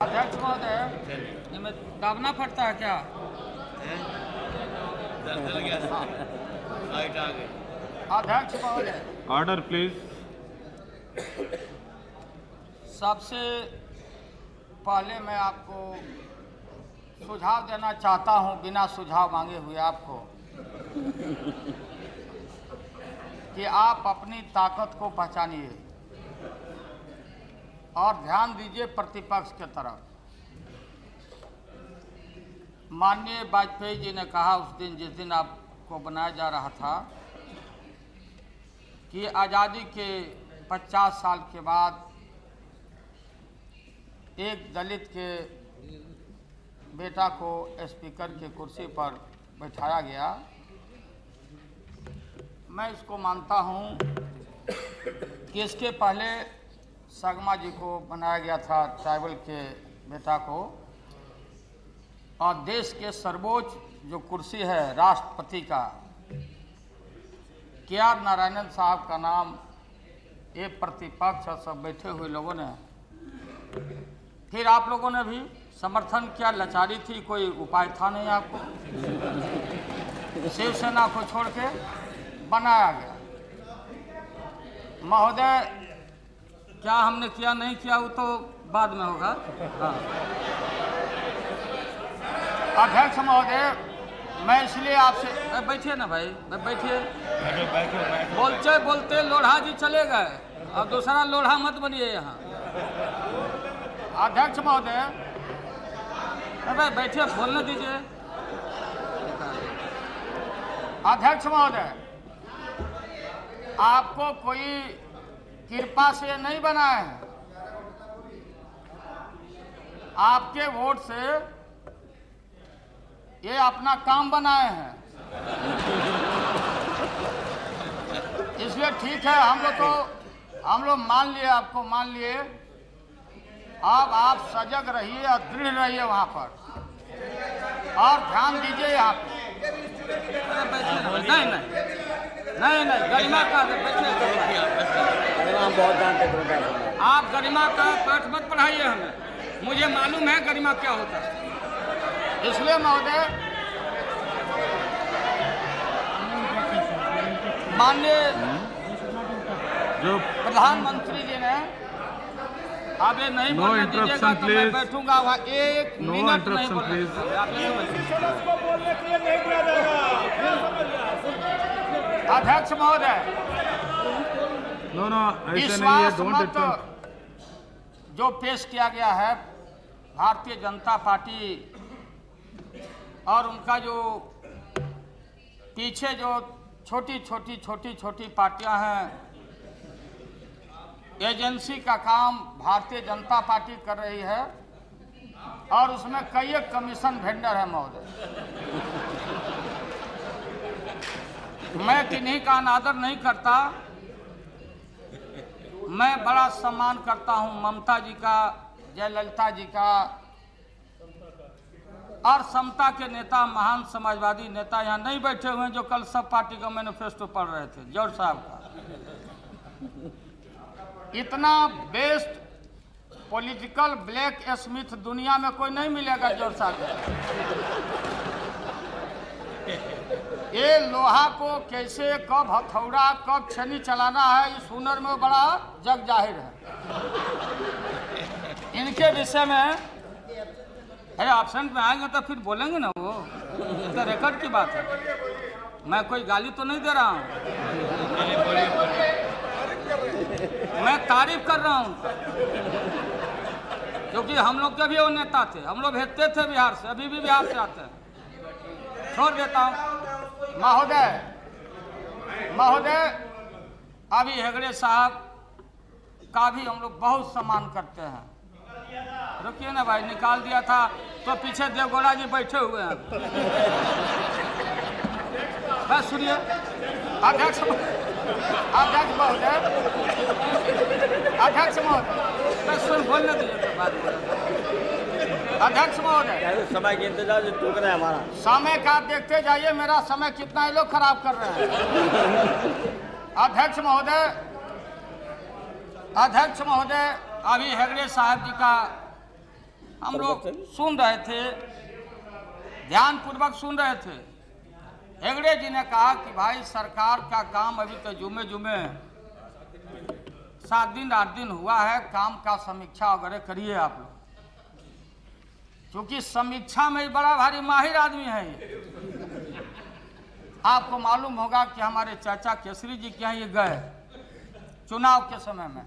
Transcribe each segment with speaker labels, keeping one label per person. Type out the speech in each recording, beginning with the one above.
Speaker 1: अध्यक्ष महोदय, इनमें दाबना पड़ता है क्या? अध्यक्ष महोदय,
Speaker 2: ऑर्डर प्लीज।
Speaker 1: सबसे पहले मैं आपको सुझाव देना चाहता हूं, बिना सुझाव मांगे हुए आपको, कि आप अपनी ताकत को पहचानिए और ध्यान दीजिए प्रतिपक्ष के तरफ। माननीय वाजपेयी जी ने कहा उस दिन, जिस दिन आपको बनाया जा रहा था, कि आज़ादी के 50 साल के बाद एक दलित के बेटा को स्पीकर की कुर्सी पर बैठाया गया। मैं इसको मानता हूं कि इसके पहले शर्मा जी को बनाया गया था, ट्राइबल के बेटा को, और देश के सर्वोच्च जो कुर्सी है राष्ट्रपति का, के.आर. नारायणन साहब का नाम ये प्रतिपक्ष और सब बैठे हुए लोगों ने, फिर आप लोगों ने भी समर्थन किया। लाचारी थी, कोई उपाय था नहीं आपको, शिवसेना को छोड़ के बनाया गया। महोदय, क्या हमने किया नहीं किया वो तो बाद में होगा। हाँ। अध्यक्ष महोदय, मैं इसलिए आपसे, बैठिए ना भाई, बैठिए। बोलते बोलते लोढ़ा जी चले गए, और दूसरा लोढ़ा मत बनिए यहाँ। अध्यक्ष महोदय, अरे बैठिए, बोलने दीजिए। अध्यक्ष महोदय, आपको कोई कृपा से नहीं बनाए हैं, आपके वोट से ये अपना काम बनाए हैं। इसलिए ठीक है, हम लोग मान लिए, आपको मान लिए। अब आप सजग रहिए और दृढ़ रहिए वहां पर, और ध्यान दीजिए यहाँ पे। नहीं, गरिमा का
Speaker 3: बहुत जानते,
Speaker 1: आप गरिमा का पाठ मत पढ़ाइए हमें, मुझे मालूम है गरिमा क्या होता है। इसलिए महोदय, माननीय
Speaker 2: जो
Speaker 1: प्रधानमंत्री जी ने, आप ये नहीं बोलने दीजिएगा तो मैं बैठूंगा वहाँ एक मिनट नहीं बोलने। अध्यक्ष महोदय, विश्वास मत जो पेश किया गया है भारतीय जनता पार्टी और उनका जो पीछे जो छोटी पार्टियां हैं, एजेंसी का काम भारतीय जनता पार्टी कर रही है, और उसमें कई एक कमीशन वेंडर है महोदय। मैं किन्हीं का अनादर नहीं करता, मैं बड़ा सम्मान करता हूं ममता जी का, जयललिता जी का, और समता के नेता, महान समाजवादी नेता यहाँ नहीं बैठे हुए हैं, जो कल सब पार्टी का मैनिफेस्टो पढ़ रहे थे, जॉर्ज साहब का। इतना बेस्ट पॉलिटिकल ब्लैक स्मिथ दुनिया में कोई नहीं मिलेगा जॉर्ज साहब का। ये लोहा को कैसे, कब हथौड़ा, कब छेनी चलाना है, इस हुनर में बड़ा जग जाहिर है। इनके विषय में अरे एब्सेंट में आएंगे तो फिर बोलेंगे ना, वो तो रिकॉर्ड की बात है। मैं कोई गाली तो नहीं दे रहा हूँ, मैं तारीफ कर रहा हूँ, क्योंकि हम लोग के भी वो नेता थे, हम लोग भेजते थे बिहार से, अभी भी बिहार से आते हैं। छोड़ देता हूँ महोदय, अभी हेगड़े साहब का भी हम लोग बहुत सम्मान करते हैं। रुकिए ना भाई, निकाल दिया था तो पीछे देवगौड़ा जी बैठे हुए हैं। बस सुनिए अध्यक्ष महोदय, बस सुन, बोलने दीजिए बात। अध्यक्ष महोदय,
Speaker 3: समय के इंतजार से टूक रहा है हमारा
Speaker 1: समय का देखते जाइए, मेरा समय कितना ये लोग खराब कर रहे हैं। अध्यक्ष महोदय, अभी हेगड़े साहब जी का हम लोग सुन रहे थे, ध्यानपूर्वक सुन रहे थे। हेगड़े जी ने कहा कि भाई सरकार का काम अभी तो जुमे 7 दिन 8 दिन हुआ है, काम का समीक्षा वगैरह करिए आप लोग, क्योंकि समीक्षा में बड़ा भारी माहिर आदमी है ये। आपको मालूम होगा कि हमारे चाचा केसरी जी के यहाँ ये गए चुनाव के समय में,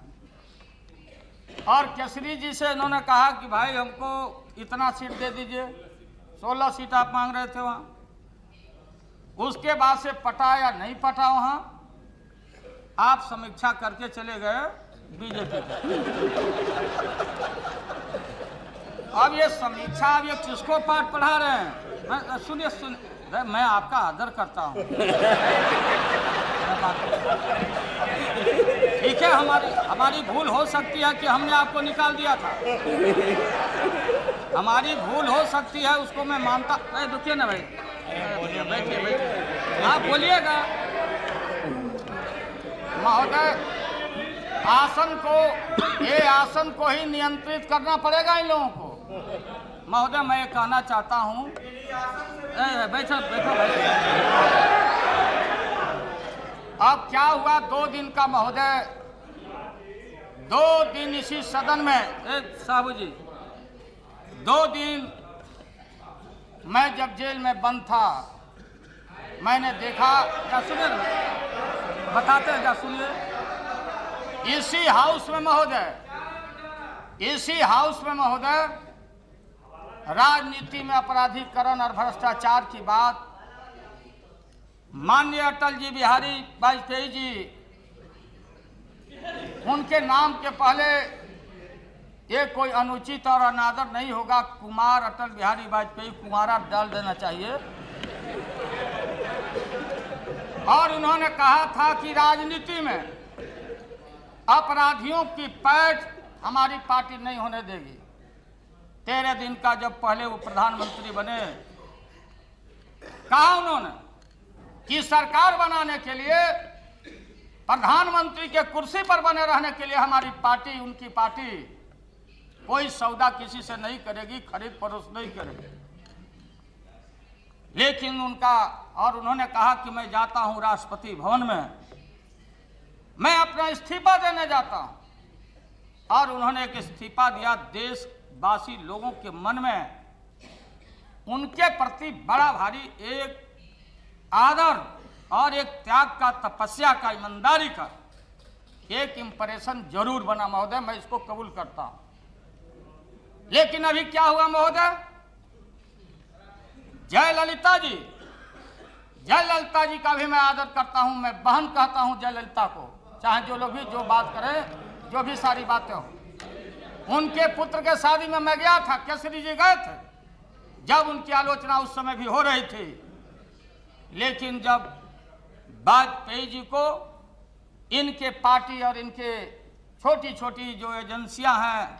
Speaker 1: और केसरी जी से इन्होंने कहा कि भाई हमको इतना सीट दे दीजिए, 16 सीट आप मांग रहे थे वहाँ। उसके बाद से पटा या नहीं पटा वहाँ, आप समीक्षा करके चले गए बीजेपी के। अब ये समीक्षा, अब ये किसको पाठ पढ़ा रहे हैं? सुनिए मैं आपका आदर करता हूँ, ठीक है, हमारी भूल हो सकती है कि हमने आपको निकाल दिया था, हमारी भूल हो सकती है, उसको मैं मानता। अरे रुकिए ना भाई, बैठिए, आप बोलिएगा। महोदय, आसन को ही नियंत्रित करना पड़ेगा इन लोगों को। महोदय, मैं ये कहना चाहता हूँ, बैठो। अब क्या हुआ, 2 दिन का महोदय, 2 दिन इसी सदन में, साहू जी, 2 दिन मैं जब जेल में बंद था, मैंने देखा, क्या सुनिए, बताते हैं, क्या सुनिए। इसी हाउस में महोदय राजनीति में अपराधीकरण और भ्रष्टाचार की बात माननीय अटल जी बिहारी वाजपेयी जी, उनके नाम के पहले ये कोई अनुचित और अनादर नहीं होगा, कुमार अटल बिहारी वाजपेयी कुमारा डाल देना चाहिए। और उन्होंने कहा था कि राजनीति में अपराधियों की पैठ हमारी पार्टी नहीं होने देगी। 13 दिन का जब पहले वो प्रधानमंत्री बने, कहा उन्होंने कि सरकार बनाने के लिए, प्रधानमंत्री के कुर्सी पर बने रहने के लिए हमारी पार्टी, उनकी पार्टी कोई सौदा किसी से नहीं करेगी, खरीद फरोख्त नहीं करेगी। लेकिन उन्होंने कहा कि मैं जाता हूं राष्ट्रपति भवन में, मैं अपना इस्तीफा देने जाता हूं। और उन्होंने एक इस्तीफा दिया। देशवासी लोगों के मन में उनके प्रति बड़ा भारी एक आदर और एक त्याग का, तपस्या का, ईमानदारी का एक इंप्रेशन जरूर बना महोदय, मैं इसको कबूल करता हूं। लेकिन अभी क्या हुआ महोदय, जयललिता जी का भी मैं आदर करता हूं, मैं बहन कहता हूं जयललिता को, चाहे जो लोग भी जो बात करें, जो भी सारी बातें हो। उनके पुत्र के शादी में मैं गया था, केसरी जी गए थे, जब उनकी आलोचना उस समय भी हो रही थी। लेकिन जब वाजपेयी जी को इनके पार्टी और इनके छोटी छोटी जो एजेंसियां हैं,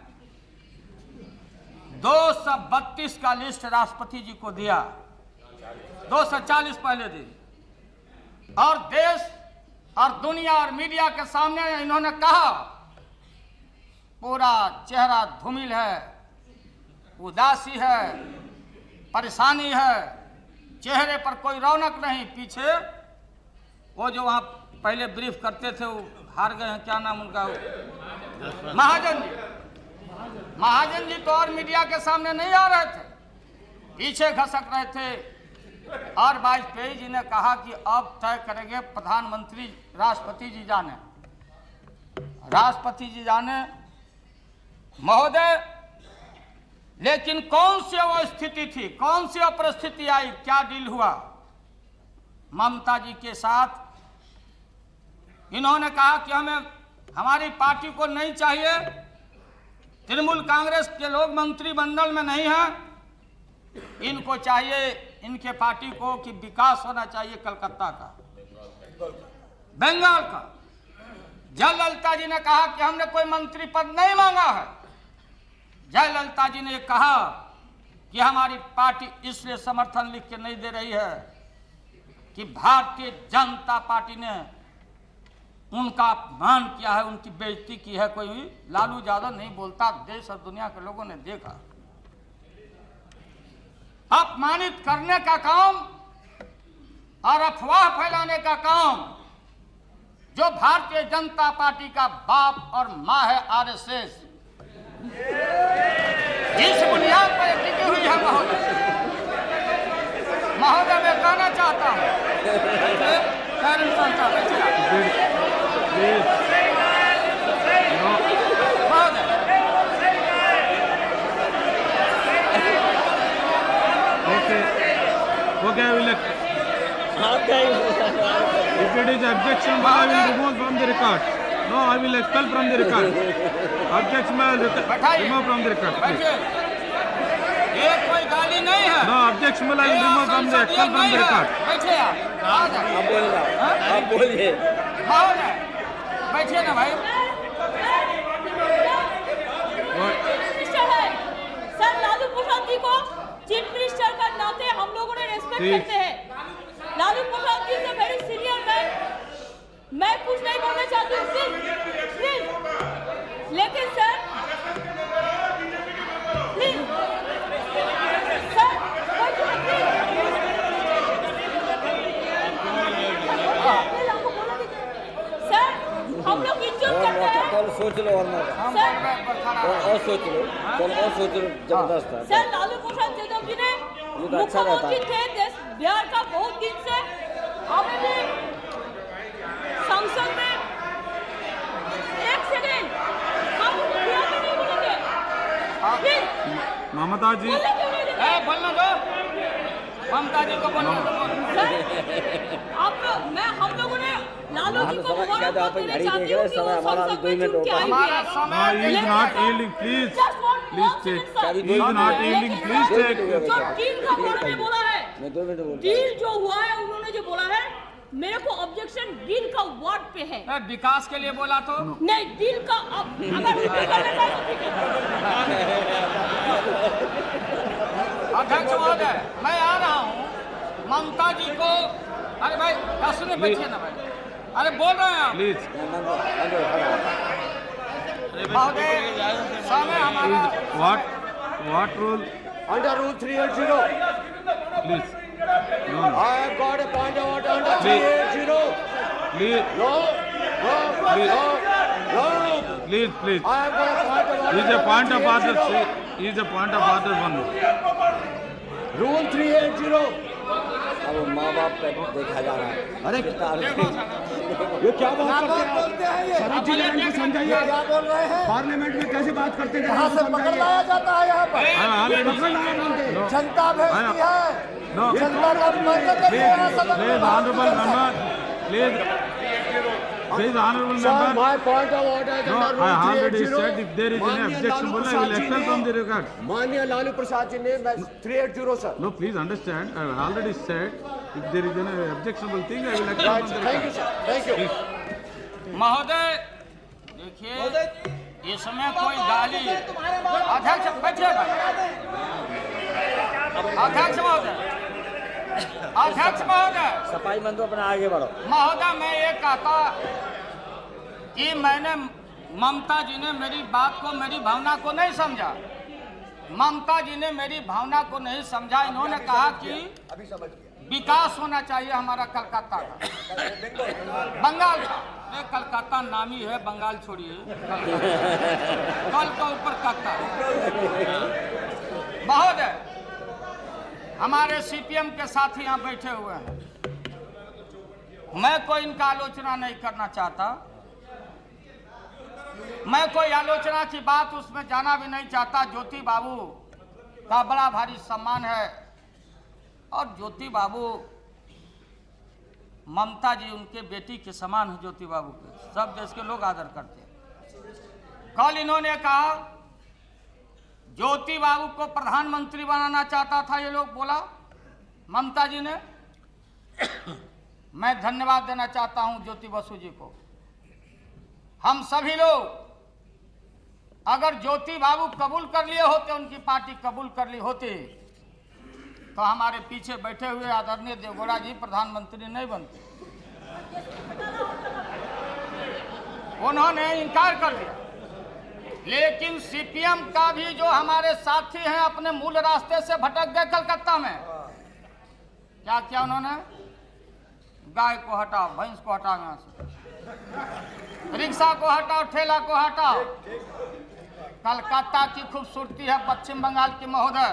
Speaker 1: 232 का लिस्ट राष्ट्रपति जी को दिया, 240 पहले दिन, और देश और दुनिया और मीडिया के सामने इन्होंने कहा पूरा चेहरा धूमिल है, उदासी है, परेशानी है, चेहरे पर कोई रौनक नहीं। पीछे वो जो वहाँ पहले ब्रीफ करते थे, वो हार गए हैं, क्या नाम उनका, महाजन जी तो और मीडिया के सामने नहीं आ रहे थे, पीछे खसक रहे थे। और वाजपेयी जी ने कहा कि अब तय करेंगे प्रधानमंत्री, राष्ट्रपति जी जाने महोदय। लेकिन कौन सी वो स्थिति थी, कौन सी वो परिस्थिति आई, क्या डील हुआ ममता जी के साथ? इन्होंने कहा कि हमारी पार्टी को नहीं चाहिए, तृणमूल कांग्रेस के लोग मंत्रिमंडल में नहीं हैं, इनको चाहिए, इनके पार्टी को, कि विकास होना चाहिए कलकत्ता का, बंगाल का। जयललिता जी ने कहा कि हमने कोई मंत्री पद नहीं मांगा है। जयललिता जी ने कहा कि हमारी पार्टी इसलिए समर्थन लिख के नहीं दे रही है कि भारतीय जनता पार्टी ने उनका अपमान किया है, उनकी बेइज्जती की है। कोई लालू यादव नहीं बोलता, देश और दुनिया के लोगों ने देखा। अपमानित करने का काम और अफवाह फैलाने का काम जो भारतीय जनता पार्टी का बाप और मां है आरएसएस, जिस बुनियाद पर टिकी हुई है महोदय मैं कहना चाहता हूं
Speaker 2: Okay, I will. If it is objection, I will remove from the record. No, I will expel from the record. Objection, I will remove from the record.
Speaker 1: बैठिए, ये कोई गाली नहीं है।
Speaker 2: No, objection, I will remove from the expel from the record.
Speaker 1: बैठिए आप
Speaker 3: बोलिए आप बोलिए।
Speaker 1: बैठिए ना भाई।
Speaker 4: सर लालू प्रसाद जी को चीफ मिनिस्टर का नाते हम लोगों ने रेस्पेक्ट करते हैं। लालू प्रसाद जी से वेरी सीनियर मैं कुछ नहीं बोलना चाहती हूँ प्लीज, लेकिन सर प्लीज सर सर हम लोग इज्जत करते हैं।
Speaker 3: कल सोच लो और सोच लो, कल और सोच लो, जबरदस्त है।
Speaker 4: सर लालू प्रसाद यादव जी ने मुख्यमंत्री थे देश बिहार का बहुत दिन से, हमें भी संसद में एक सेकेंड हम बिहार में नहीं बोलेंगे प्लीज।
Speaker 2: ममता जी
Speaker 1: बोलना दो, ममता जी को बोलना दो।
Speaker 4: सर आप हम लोगों ने लालू जी को मुबारकबाद देना चाहती हूँ कि वो संसद में चुन के आए
Speaker 2: No, he is not yielding. Please take. He is not yielding. Please take.
Speaker 4: जो डील का बारे में बोला है,
Speaker 3: मैं 2 मिनट बोल
Speaker 4: डील जो हुआ है उन्होंने जो बोला है, मेरे को ऑब्जेक्शन डील का वर्ड पे है।
Speaker 1: विकास के लिए बोला तो
Speaker 4: नहीं, डील का अगर
Speaker 1: अध्यक्ष महोदय मैं आ रहा हूँ। ममता जी को अरे भाई सुनिए, बैठिए ना भाई। अरे बोल रहे हैं आप
Speaker 2: Please.
Speaker 1: महोदय, समय हमारा
Speaker 2: What rule?
Speaker 3: Under Rule 380.
Speaker 2: Please. No.
Speaker 3: I have got a point of order under
Speaker 2: Please.
Speaker 3: 380.
Speaker 2: Please.
Speaker 3: No.
Speaker 2: Please. Please.
Speaker 3: I have got a point of order.
Speaker 2: He is a point of order. He is a point of order one.
Speaker 3: Rule 380. अब माँ बाप पे देखा जा रहा है। अरे
Speaker 5: ये क्या बात करते हैं ये? शराब जी को समझाइए, क्या बोल रहे हैं? पार्लियामेंट में कैसे बात करते हैं? कहाँ से पकड़ लाया जाता है यहाँ पर? जनता भेजती है,
Speaker 2: No.
Speaker 5: जनता का मदद करती है यहाँ सदन में।
Speaker 2: Please, honorable member. Please, honorable
Speaker 3: Sir,
Speaker 2: member.
Speaker 3: my point of order is
Speaker 2: No,
Speaker 3: under
Speaker 2: I
Speaker 3: Rule
Speaker 2: already
Speaker 3: 380.
Speaker 2: said if there is any objection, I will expel from the record.
Speaker 3: माननीय लालू प्रसाद जी ने 380 sir.
Speaker 2: No, please understand. I have already said if there is any objectionable thing, I will expel from the
Speaker 3: Thank you
Speaker 2: record.
Speaker 3: sir, thank you.
Speaker 1: महोदय देखिए, इसमें कोई गाली अध्यक्ष बैठिए भाई। अध्यक्ष महोदय
Speaker 3: सफाई बंदो अपना आगे बढ़ो।
Speaker 1: महोदय मैं ये कहता कि मैंने ममता जी ने मेरी बात को, मेरी भावना को नहीं समझा। ममता जी ने मेरी भावना को नहीं समझा। इन्होंने कहा कि विकास होना चाहिए हमारा कलकत्ता का, बंगाल का। ये कलकत्ता नामी है, बंगाल छोड़िए, कल का ऊपर कत्ता। महोदय हमारे सीपीएम के साथी यहाँ बैठे हुए हैं, मैं कोई इनका आलोचना नहीं करना चाहता, मैं कोई आलोचना की बात उसमें जाना भी नहीं चाहता। ज्योति बाबू का बड़ा भारी सम्मान है और ज्योति बाबू, ममता जी उनके बेटी के समान है। ज्योति बाबू के सब देश के लोग आदर करते हैं। कल इन्होंने कहा ज्योति बाबू को प्रधानमंत्री बनाना चाहता था, ये लोग बोला ममता जी ने। मैं धन्यवाद देना चाहता हूं ज्योति बसु जी को। हम सभी लोग अगर ज्योति बाबू कबूल कर लिए होते, उनकी पार्टी कबूल कर ली होती, तो हमारे पीछे बैठे हुए आदरणीय देवगौड़ा जी प्रधानमंत्री नहीं बनते। उन्होंने इनकार कर दिया। लेकिन सीपीएम का भी जो हमारे साथी हैं अपने मूल रास्ते से भटक गए कलकत्ता में। क्या किया उन्होंने? गाय को हटाओ, भैंस को हटाओ, यहाँ से रिक्शा को हटाओ, ठेला को हटाओ। कलकत्ता की खूबसूरती है पश्चिम बंगाल की महोदय।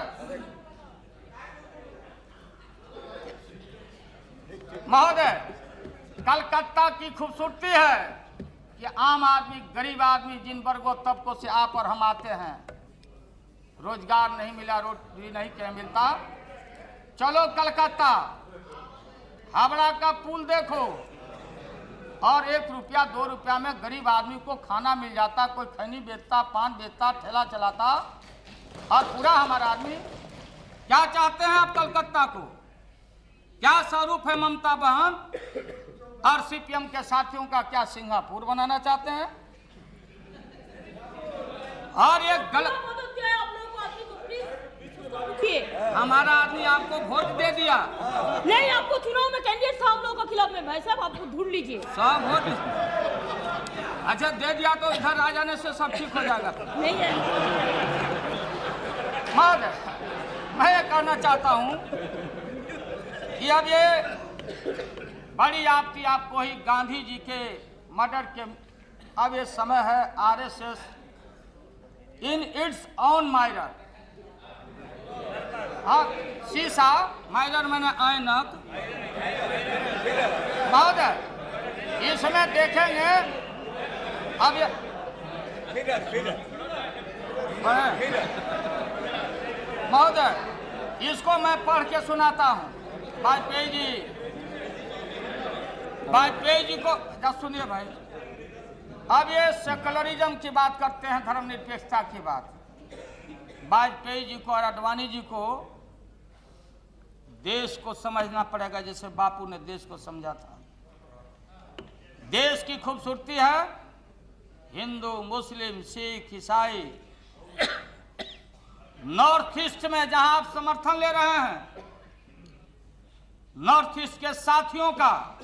Speaker 1: कलकत्ता की खूबसूरती है कि आम आदमी, गरीब आदमी, जिन वर्गों तबकों से आप और हम आते हैं, रोजगार नहीं मिला, रोटी नहीं क्या मिलता। चलो कलकत्ता, हावड़ा का पुल देखो, और 1 रुपया 2 रुपया में गरीब आदमी को खाना मिल जाता। कोई खैनी बेचता, पान बेचता, ठेला चलाता, और पूरा हमारा आदमी। क्या चाहते हैं आप कलकत्ता को? क्या स्वरूप है ममता बहन और सीपीएम के साथियों का? क्या सिंगापुर बनाना चाहते हैं? और ये गलत, हमारा आदमी आपको वोट दे दिया
Speaker 4: नहीं, आपको चुनाव में कैंडिडेट था हम लोगों के खिलाफ में। भाई साहब आपको ढूंढ लीजिए
Speaker 1: सब वोट। अच्छा दे दिया तो इधर आ जाने से सब ठीक हो जाएगा?
Speaker 4: नहीं है।
Speaker 1: मैं ये कहना चाहता हूं कि अब ये बड़ी आपकी आपको ही गांधी जी के मर्डर के, अब ये समय है RSS in its on mirror. हाँ, शीशा, माइरर मैंने ऐनक। महोदय इसमें देखेंगे अब ये महोदय इसको मैं पढ़ के सुनाता हूँ। वाजपेयी जी को जब सुनिए भाई। अब ये सेकुलरिज्म की बात करते हैं, धर्मनिरपेक्षता की बात। वाजपेयी जी को और आडवाणी जी को देश को समझना पड़ेगा जैसे बापू ने देश को समझा था। देश की खूबसूरती है हिंदू, मुस्लिम, सिख, ईसाई। नॉर्थ ईस्ट में जहां आप समर्थन ले रहे हैं, नॉर्थ ईस्ट के साथियों का,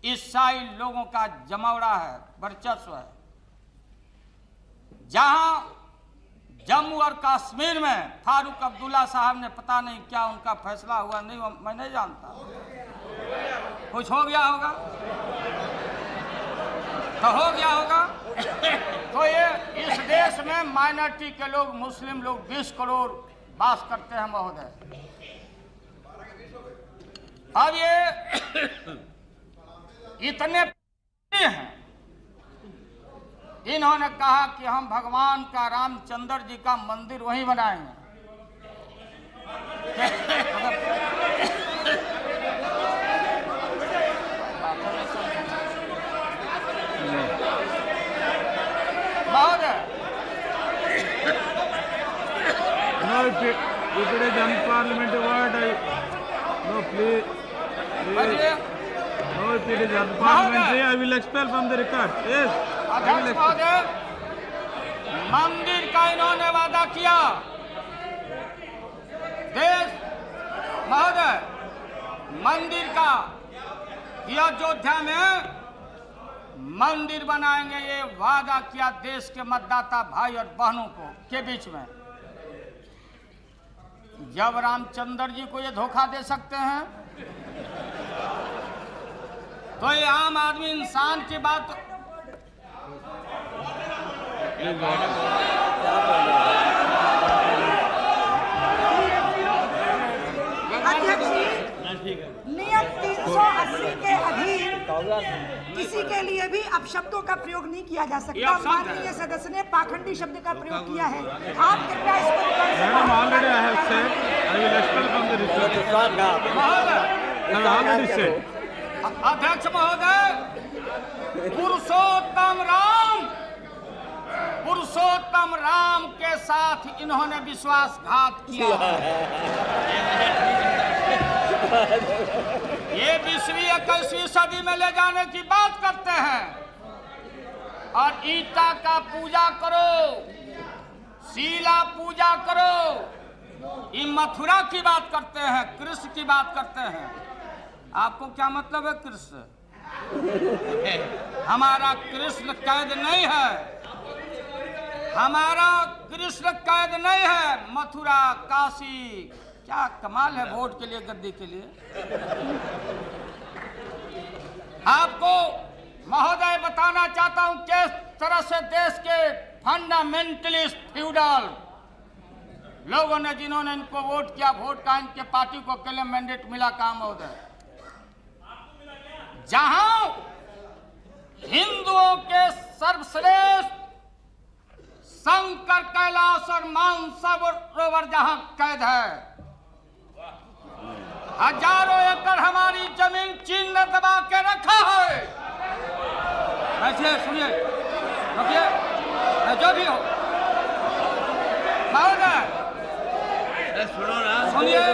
Speaker 1: ईसाई लोगों का जमावड़ा है, वर्चस्व है। जहां जम्मू और कश्मीर में फारूक अब्दुल्ला साहब ने, पता नहीं क्या उनका फैसला हुआ, नहीं मैं नहीं जानता, कुछ हो गया होगा तो हो गया होगा। तो ये इस देश में माइनॉरिटी के लोग, मुस्लिम लोग 20 करोड़ वास करते हैं महोदय। अब ये इतने हैं, इन्होंने कहा कि हम भगवान का, रामचंद्र जी का मंदिर वहीं बनाएंगे। महोदय
Speaker 2: if it is unparliamentary word, no please. No, if it is unparliamentary, I will expel from the record. Yes.
Speaker 1: अध्यक्ष महोदय, मंदिर का इन्होंने वादा किया। देश महोदय, मंदिर का अयोध्या में मंदिर बनाएंगे, ये वादा किया देश के मतदाता भाई और बहनों को के बीच में। जब रामचंद्र जी को ये धोखा दे सकते हैं तो ये आम आदमी इंसान की बात।
Speaker 6: अध्यक्ष जी, नियम 380 के अधीन किसी के लिए भी अपशब्दों का प्रयोग नहीं किया जा सकता। माननीय सदस्य ने पाखंडी शब्द का प्रयोग किया है। आप कृपया इसको
Speaker 2: Madam, already I have said I will expel from the record. I have already said.
Speaker 1: अध्यक्ष महोदय, पुरुषोत्तम राम के साथ इन्होंने विश्वासघात किया। ये 20वीं 21वीं सदी में ले जाने की बात करते हैं और ईटा का पूजा करो, शीला पूजा करो, ये मथुरा की बात करते हैं, कृष्ण की बात करते हैं। आपको क्या मतलब है कृष्ण? हमारा कृष्ण कैद नहीं है। हमारा कृष्ण कैद नहीं है, मथुरा काशी। क्या कमाल है वोट के लिए, गद्दी के लिए। आपको महोदय बताना चाहता हूं किस तरह से देश के फंडामेंटलिस्ट फ्यूडल लोगों ने, जिन्होंने इनको वोट किया, वोट का इनके पार्टी को अकेले मैंडेट मिला काम महोदय। जहां हिंदुओं के सर्वश्रेष्ठ शंकर कैलाश और मानसरोवर जहां कैद है, हजारों एकड़ हमारी जमीन चीन ने दबा के रखा है। ऐसे सुनिए, रुकिए, जो भी हो महोदय,
Speaker 3: सुनो ना,
Speaker 1: सुनिए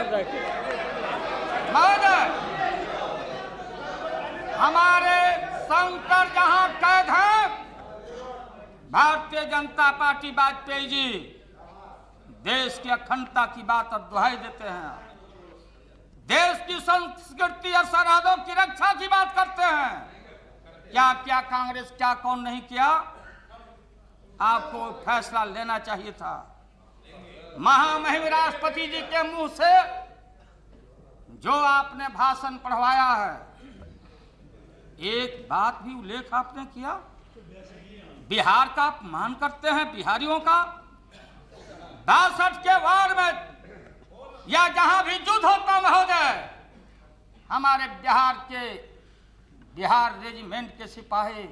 Speaker 1: महोदय, हमारे शंकर जहां कैद है, भारतीय जनता पार्टी वाजपेयी जी देश की अखंडता की बात और दुहाई देते हैं, देश की संस्कृति और सरहदों की रक्षा की बात करते हैं। क्या क्या कांग्रेस, क्या कौन नहीं किया। आपको फैसला लेना चाहिए था। महामहिम राष्ट्रपति जी के मुंह से जो आपने भाषण पढ़वाया है, एक बात भी उल्लेख आपने किया, बिहार का अपमान करते हैं, बिहारियों का। 62 के वार में या जहां भी युद्ध होता महोदय, हमारे बिहार रेजिमेंट के सिपाही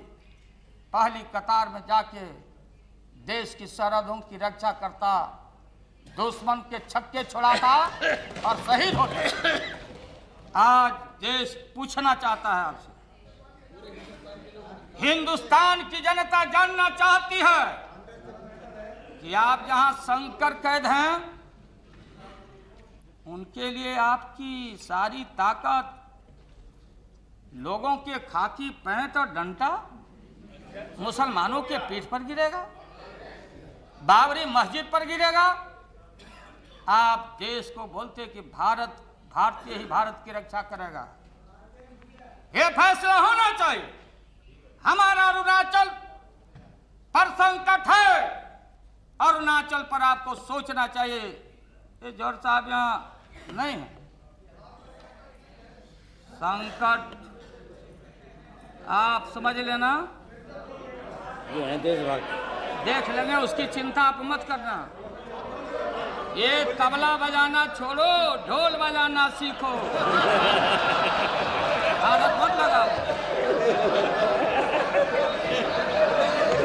Speaker 1: पहली कतार में जाके देश की सरहदों की रक्षा करता, दुश्मन के छक्के छुड़ाता और शहीद होता। आज देश पूछना चाहता है आपसे, हिंदुस्तान की जनता जानना चाहती है कि आप जहां शंकर कैद हैं, उनके लिए आपकी सारी ताकत लोगों के खाकी पैंट और डंडा मुसलमानों के पीठ पर गिरेगा, बाबरी मस्जिद पर गिरेगा। आप देश को बोलते कि भारतीय ही भारत की रक्षा करेगा। यह फैसला होना चाहिए। हमारा अरुणाचल पर संकट है, अरुणाचल पर आपको सोचना चाहिए। ये जौहर साहब यहाँ नहीं है, संकट आप समझ लेना,
Speaker 3: ये है देशभक्त,
Speaker 1: देख लेंगे, उसकी चिंता आप मत करना। ये तबला बजाना छोड़ो, ढोल बजाना सीखो, आदत मत लगाओ।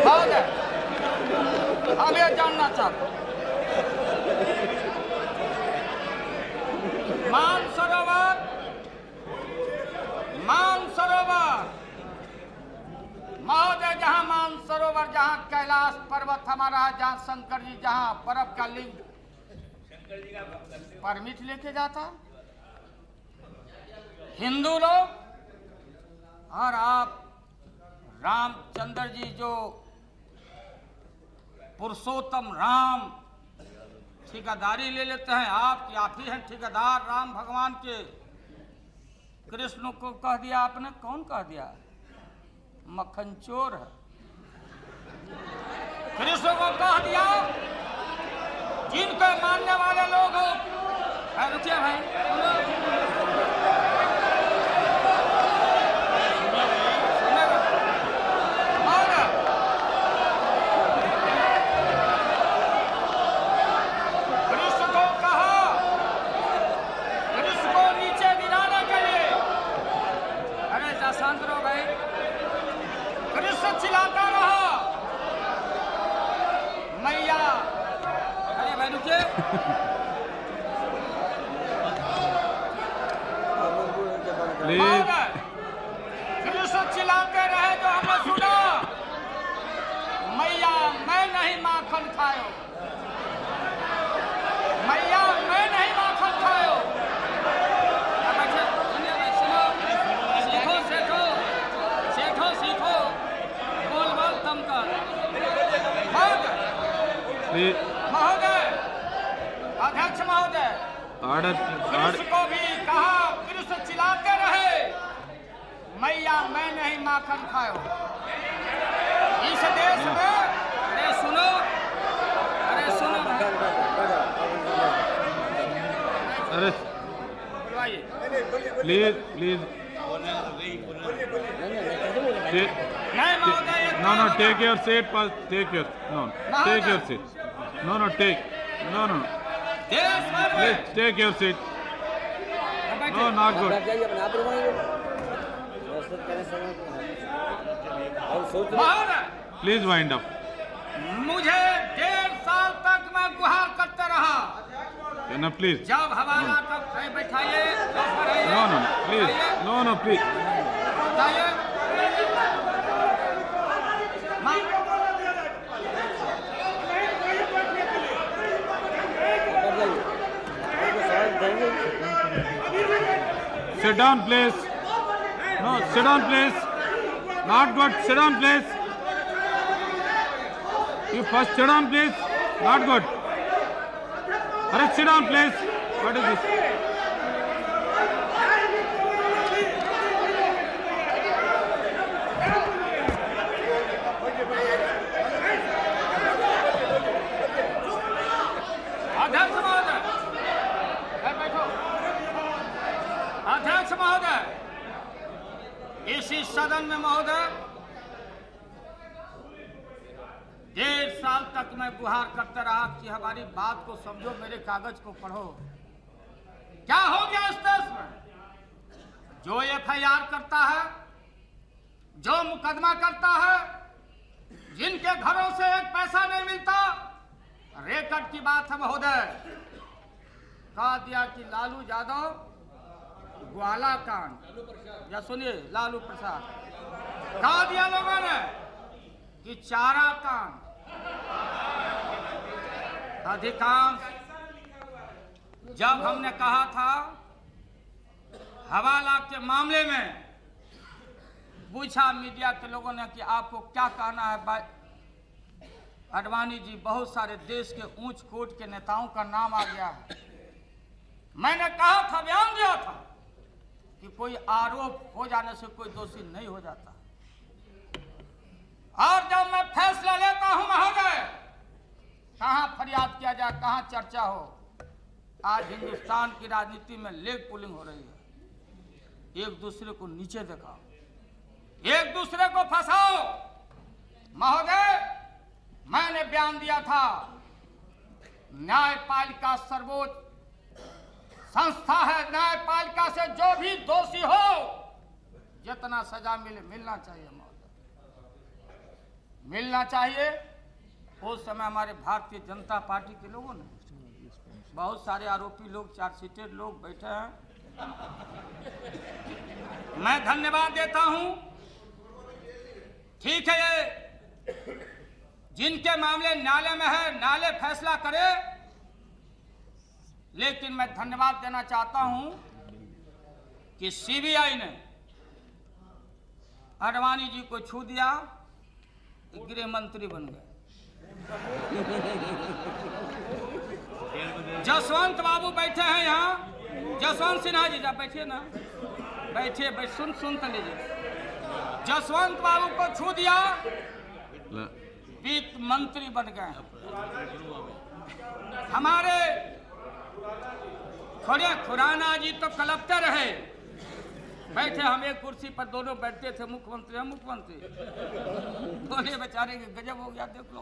Speaker 1: बहुत है, अब ये जानना चाहता हूं, मानसरोवर महोदय, जहां मानसरोवर, जहां कैलाश पर्वत हमारा, जहां शंकर जी, जहां बर्फ का लिंग परमिट लेके जाता हिंदू लोग, और आप रामचंद्र जी जो पुरुषोत्तम राम ठेकेदारी ले लेते हैं। आप ही हैं ठेकेदार राम भगवान के। कृष्ण को कह दिया आपने, कौन कह दिया? मक्खन चोर है। कृष्ण को कह दिया, जिनको मानने वाले लोग हो। रुकिए भाई, चिल्लाता रहा मैया, अरे भाई रुकिए, कृष्ण चिल्लाते रहे जो हमने सुना, मैया मैं नहीं माखन खायो, मैया मैं नहीं माखन खायो। महोदय, अध्यक्ष महोदय, कृष्ण को भी कहा, कृष्ण चिल्लाते रहे, मैया मैं नहीं माखन खायो। इस देश में, अरे सुनो,
Speaker 2: अरे प्लीज प्लीज
Speaker 1: नहीं महोदय,
Speaker 2: No, no, take your seat first. Take your seat. No, take. No.
Speaker 1: देश भर में
Speaker 2: Please take your seat. No, not good.
Speaker 1: महोदय,
Speaker 2: Please wind up.
Speaker 1: मुझे 1.5 साल तक मैं गुहार करते रहा।
Speaker 2: No, please.
Speaker 1: जब हवाला तक बैठाइए,
Speaker 2: No, please. No, please.
Speaker 1: बताइए।
Speaker 2: Sit down, please. No, sit down, please. Not good. Sit down, please. You first sit down, please. Not good. Hurry, sit down, please. What is this?
Speaker 1: अध्यक्ष महोदय, बैठो। अध्यक्ष महोदय, इसी सदन में महोदय 1.5 साल तक मैं गुहार करता रहा कि हमारी बात को समझो, मेरे कागज को पढ़ो। क्या हो गया इस देश में? जो FIR करता है, जो मुकदमा करता है, जिनके घरों से एक पैसा नहीं मिलता, रेकर्ड की बात है महोदय। कहा दिया कि लालू यादव ग्वाला कांड, या सुनिए लालू प्रसाद, कहा दिया लोगों ने कि चारा कांड। अधिकांश जब हमने कहा था हवाला के मामले में, पूछा मीडिया के लोगों ने कि आपको क्या कहना है। आडवाणी जी, बहुत सारे देश के ऊंच कोट के नेताओं का नाम आ गया है। मैंने कहा था, बयान दिया था कि कोई आरोप हो जाने से कोई दोषी नहीं हो जाता। और जब मैं फैसला लेता हूं महोदय, कहां फरियाद किया जाए, कहां चर्चा हो। आज हिंदुस्तान की राजनीति में लेग पुलिंग हो रही है। एक दूसरे को नीचे दिखाओ, एक दूसरे को फंसाओ। महोदय, मैंने बयान दिया था, न्यायपालिका सर्वोच्च संस्था है। न्यायपालिका से जो भी दोषी हो, जितना सजा मिलना चाहिए महोदय, मिलना चाहिए। उस समय हमारे भारतीय जनता पार्टी के लोगों ने, बहुत सारे आरोपी लोग, चार्जशीटेड लोग बैठे हैं, मैं धन्यवाद देता हूं। ठीक है, ये जिनके मामले न्यायालय में है, न्यायालय फैसला करे। लेकिन मैं धन्यवाद देना चाहता हूं कि CBI ने आडवाणी जी को छू दिया, गृह मंत्री बन गए। जसवंत बाबू बैठे हैं यहाँ, जसवंत सिन्हा जी, जब बैठिए ना, बैठिए, सुन तो लीजिए। जसवंत बाबू को छू दिया, वित्त मंत्री बन गए। हमारे खुराना जी तो कलेक्टर रहे, बैठे, हम एक कुर्सी पर दोनों बैठते थे, मुख्यमंत्री है मुख्यमंत्री। बोले बेचारे के गजब हो गया, देख लो।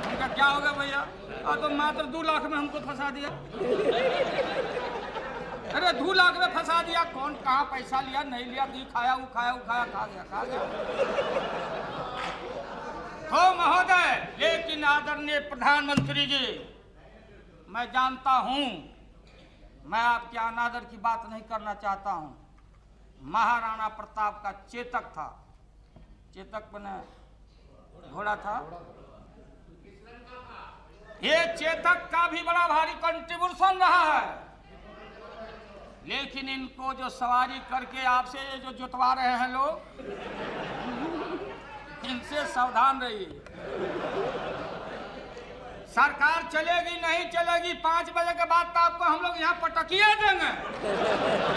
Speaker 1: उनका क्या होगा भैया? और तो मात्र 2 लाख में हमको फंसा दिया। अरे 2 लाख में फंसा दिया, कौन कहाँ पैसा लिया नहीं लिया, नहीं खाया, वो खाया, खा गया। तो महोदय, लेकिन आदरणीय प्रधानमंत्री जी, मैं जानता हूं, मैं आपके अनादर की बात नहीं करना चाहता हूं। महाराणा प्रताप का चेतक था, चेतक बने घोड़ा था, ये चेतक का भी बड़ा भारी कंट्रीब्यूशन रहा है। लेकिन इनको जो सवारी करके आपसे जो जुतवा रहे हैं लोग, इनसे सावधान रहिए। सरकार चलेगी नहीं चलेगी, 5 बजे के बाद तो आपको हम लोग यहाँ पटकिए देंगे।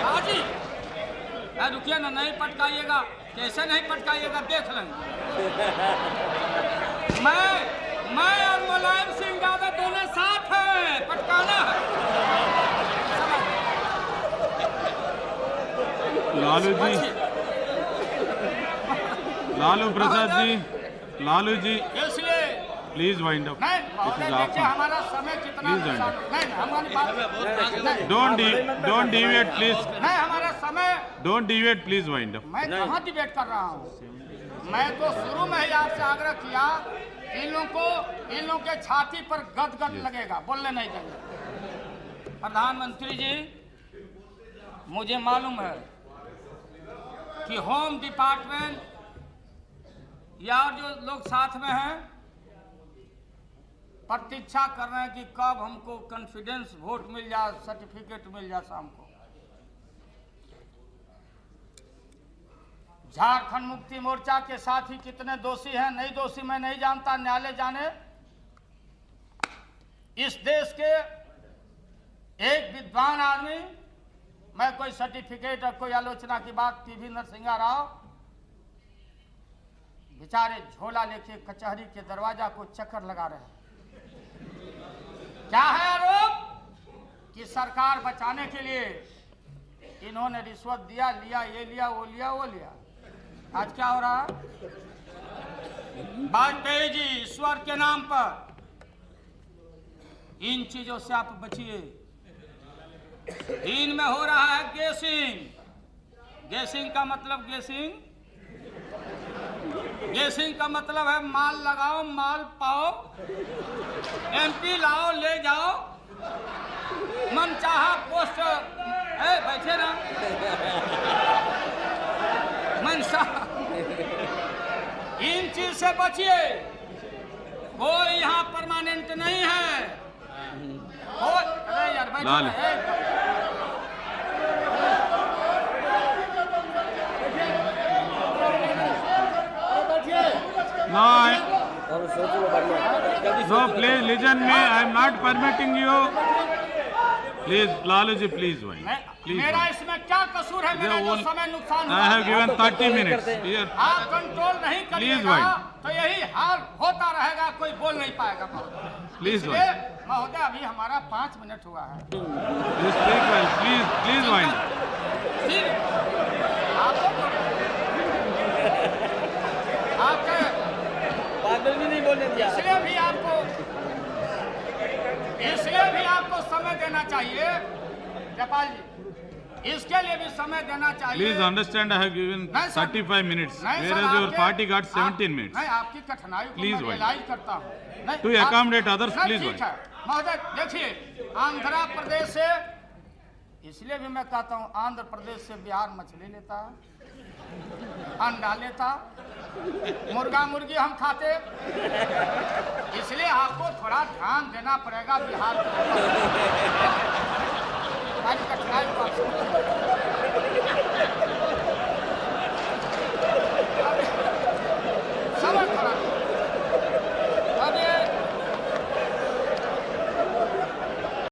Speaker 1: हाजी, रुकिए ना, नहीं पटकाइएगा। कैसे नहीं पटकाइएगा देख लेंगे। मैं और मुलायम सिंह यादव दोनों साथ हैं, पटकाना है।
Speaker 2: लालू जी, लालू प्रसाद जी, लालू जी,
Speaker 1: इसलिए
Speaker 2: प्लीज वाइंड अप।
Speaker 1: नहीं महोदय, देखिए हमारा समय कितना
Speaker 2: Please join.
Speaker 1: नहीं हमारी बात नहीं,
Speaker 2: डोंट डिविएट प्लीज,
Speaker 1: नहीं हमारा समय,
Speaker 2: don't deviate please wind up.
Speaker 1: मैं कहाँ डिबेट कर रहा हूँ। मैं तो शुरू में ही आपसे आग्रह किया, इन लोगों के छाती पर गदगद लगेगा, बोलने नहीं देंगे। प्रधानमंत्री जी, मुझे मालूम है कि होम डिपार्टमेंट या और जो लोग साथ में हैं प्रतीक्षा कर रहे हैं कि कब हमको कॉन्फिडेंस वोट मिल जाए, सर्टिफिकेट मिल जाए शाम को। झारखंड मुक्ति मोर्चा के साथी कितने दोषी हैं, नहीं दोषी मैं नहीं जानता, न्यायालय जाने। इस देश के एक विद्वान आदमी, मैं कोई सर्टिफिकेट और कोई आलोचना की बात, पीवी नरसिंह राव बेचारे झोला लेके कचहरी के दरवाजा को चक्कर लगा रहे हैं। क्या है आरोप कि सरकार बचाने के लिए इन्होंने रिश्वत दिया, लिया, ये लिया, वो लिया, वो लिया। आज क्या हो रहा है? वाजपेयी जी, ईश्वर के नाम पर इन चीजों से आप बचिए। इनमें हो रहा है गैसिंग। गैसिंग का मतलब गैसिंग का मतलब है माल लगाओ, माल पाओ, एमपी लाओ, ले जाओ, मनचाहा पोस्ट बैठे ना मनसा। इन चीज से बचिए, कोई यहाँ परमानेंट नहीं है। अरे यार बैठो।
Speaker 2: No, please listen me. I am not permitting you. Please, Lalu ji, please wait.
Speaker 1: मेरा इसमें क्या कसूर है? मेरा जो समय नुकसान हुआ,
Speaker 2: I have given 30 minutes. Here.
Speaker 1: आप कंट्रोल नहीं करिएगा तो यही हाल होता रहेगा, कोई बोल नहीं पाएगा।
Speaker 2: Please
Speaker 1: इसलिए
Speaker 2: wait.
Speaker 1: महोदय, अभी हमारा 5 मिनट हुआ है।
Speaker 2: Please speak well. Please wind.
Speaker 1: ठीक है, आपको
Speaker 3: पागल भी नहीं बोलने दिया।
Speaker 1: इसलिए भी आपको समय देना चाहिए जयपाल जी, इसके लिए भी समय देना चाहिए।
Speaker 2: Please understand, I have given 35 minutes, whereas your party got 17 minutes.
Speaker 1: मैं आपकी कठिनाई को
Speaker 2: Please
Speaker 1: मैं
Speaker 2: wait.
Speaker 1: रियलाइज करता हूँ।
Speaker 2: To accommodate others, please
Speaker 1: ठीक
Speaker 2: wait.
Speaker 1: है महोदय, देखिए आंध्र प्रदेश से, इसलिए भी मैं कहता हूँ आंध्र प्रदेश से बिहार मछली लेता, अंडा लेता, मुर्गा मुर्गी हम खाते, इसलिए आपको थोड़ा ध्यान देना पड़ेगा बिहार को।